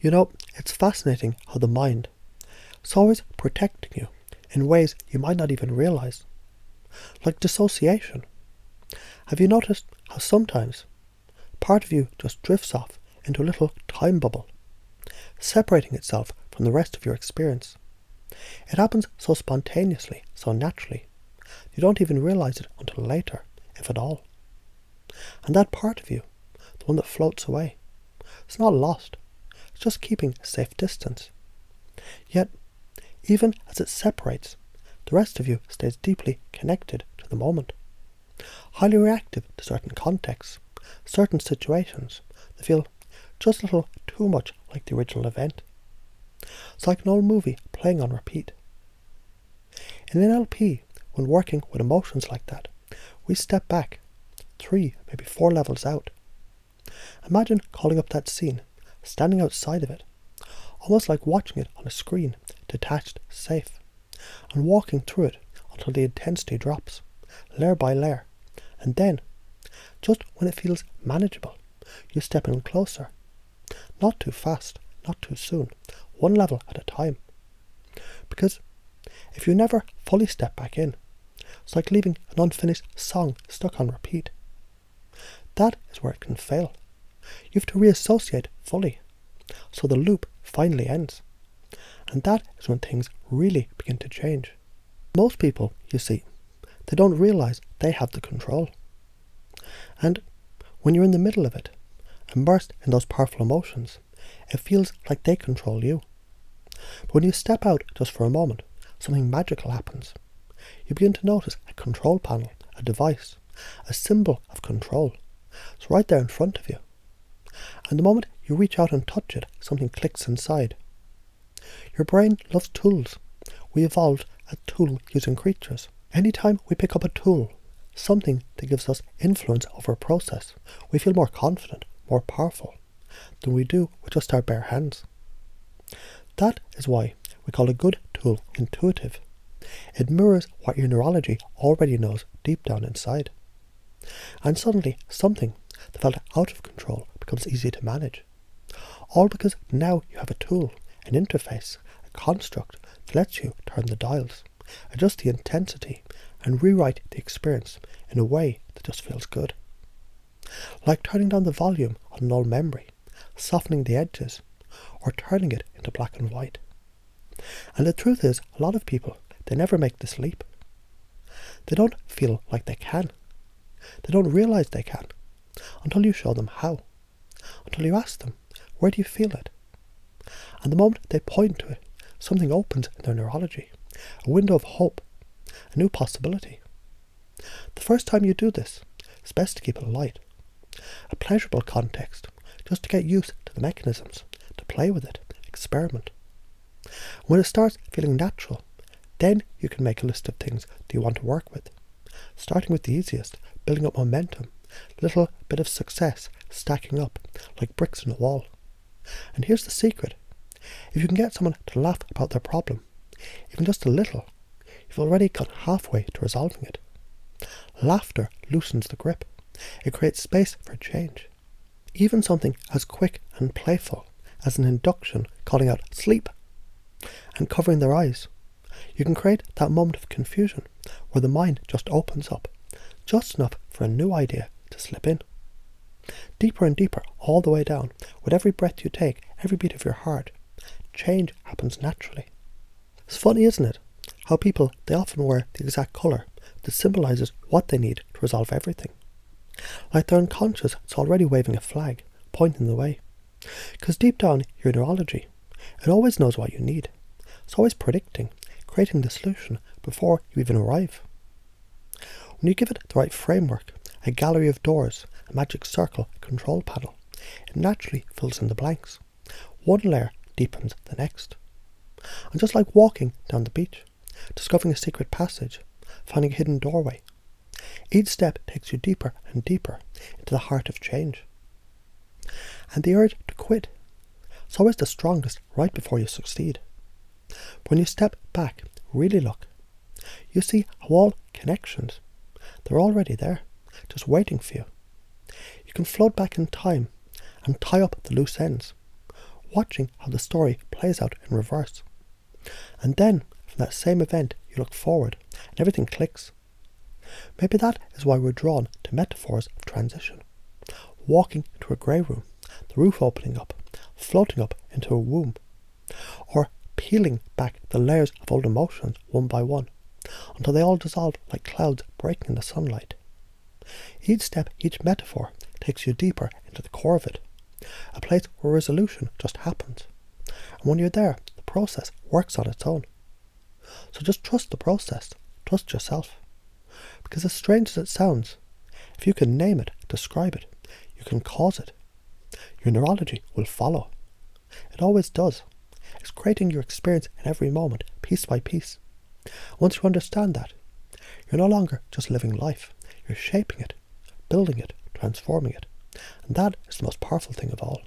It's fascinating how the mind is always protecting you in ways you might not even realize. Like dissociation. Have you noticed how sometimes part of you just drifts off into a little time bubble, separating itself from the rest of your experience? It happens so spontaneously, so naturally, you don't even realize it until later, if at all. And that part of you, the one that floats away, it's not lost, it's just keeping a safe distance. Yet, even as it separates, the rest of you stays deeply connected to the moment, highly reactive to certain contexts, certain situations that feel just a little too much like the original event. It's like an old movie playing on repeat. In NLP, when working with emotions like that, we step back 3, maybe 4 levels out. Imagine calling up that scene, standing outside of it, almost like watching it on a screen, detached, safe, and walking through it until the intensity drops, layer by layer, and then, just when it feels manageable, you step in closer. Not too fast, not too soon, 1 level at a time. Because if you never fully step back in, it's like leaving an unfinished song stuck on repeat. That is where it can fail. You have to reassociate fully, so the loop finally ends. And that is when things really begin to change. Most people, you see, they don't realize they have the control. And when you're in the middle of it, immersed in those powerful emotions, it feels like they control you. But when you step out just for a moment, something magical happens. You begin to notice a control panel, a device, a symbol of control. It's right there in front of you. And the moment you reach out and touch it, something clicks inside. Your brain loves tools. We evolved as tool-using creatures. Anytime we pick up a tool, something that gives us influence over a process, we feel more confident, more powerful than we do with just our bare hands. That is why we call a good tool intuitive. It mirrors what your neurology already knows deep down inside. And suddenly, something that felt out of control becomes easy to manage. All because now you have a tool, an interface, a construct that lets you turn the dials, adjust the intensity, and rewrite the experience in a way that just feels good. Like turning down the volume on an old memory, softening the edges, or turning it into black and white. And the truth is, a lot of people, they never make this leap. They don't feel like they can. They don't realize they can until you show them how. Until you ask them, where do you feel it? And the moment they point to it, something opens in their neurology, a window of hope, a new possibility. The first time you do this, it's best to keep it light, a pleasurable context, just to get used to the mechanisms, to play with it, experiment. When it starts feeling natural, then you can make a list of things that you want to work with, starting with the easiest, building up momentum, a little bit of success stacking up like bricks in a wall. And here's the secret. If you can get someone to laugh about their problem, even just a little, you've already gone halfway to resolving it. Laughter loosens the grip. It creates space for change. Even something as quick and playful as an induction calling out sleep and covering their eyes. You can create that moment of confusion where the mind just opens up, just enough for a new idea to slip in. Deeper and deeper, all the way down, with every breath you take, every beat of your heart, change happens naturally. It's funny, isn't it? How people, they often wear the exact colour that symbolises what they need to resolve everything. Like their unconscious, it's already waving a flag, pointing the way. Because deep down, your neurology, it always knows what you need. It's always predicting, creating the solution before you even arrive. When you give it the right framework, a gallery of doors, a magic circle, a control panel, it naturally fills in the blanks. One layer deepens the next. And just like walking down the beach, discovering a secret passage, finding a hidden doorway, each step takes you deeper and deeper into the heart of change. And the urge to quit, it's always the strongest right before you succeed. But when you step back, really look, you see how all connections, they're already there, just waiting for you. You can float back in time and tie up the loose ends, watching how the story plays out in reverse. And then, from that same event, you look forward, and everything clicks. Maybe that is why we're drawn to metaphors of transition. Walking into a grey room, the roof opening up, floating up into a womb, or peeling back the layers of old emotions one by one, until they all dissolve like clouds breaking in the sunlight. Each step, each metaphor, takes you deeper into the core of it, a place where resolution just happens. And when you're there, the process works on its own. So just trust the process, trust yourself. Because as strange as it sounds, if you can name it, describe it, you can cause it. Your neurology will follow. It always does. It's creating your experience in every moment, piece by piece. Once you understand that, you're no longer just living life. You're shaping it, building it, transforming it. And that is the most powerful thing of all.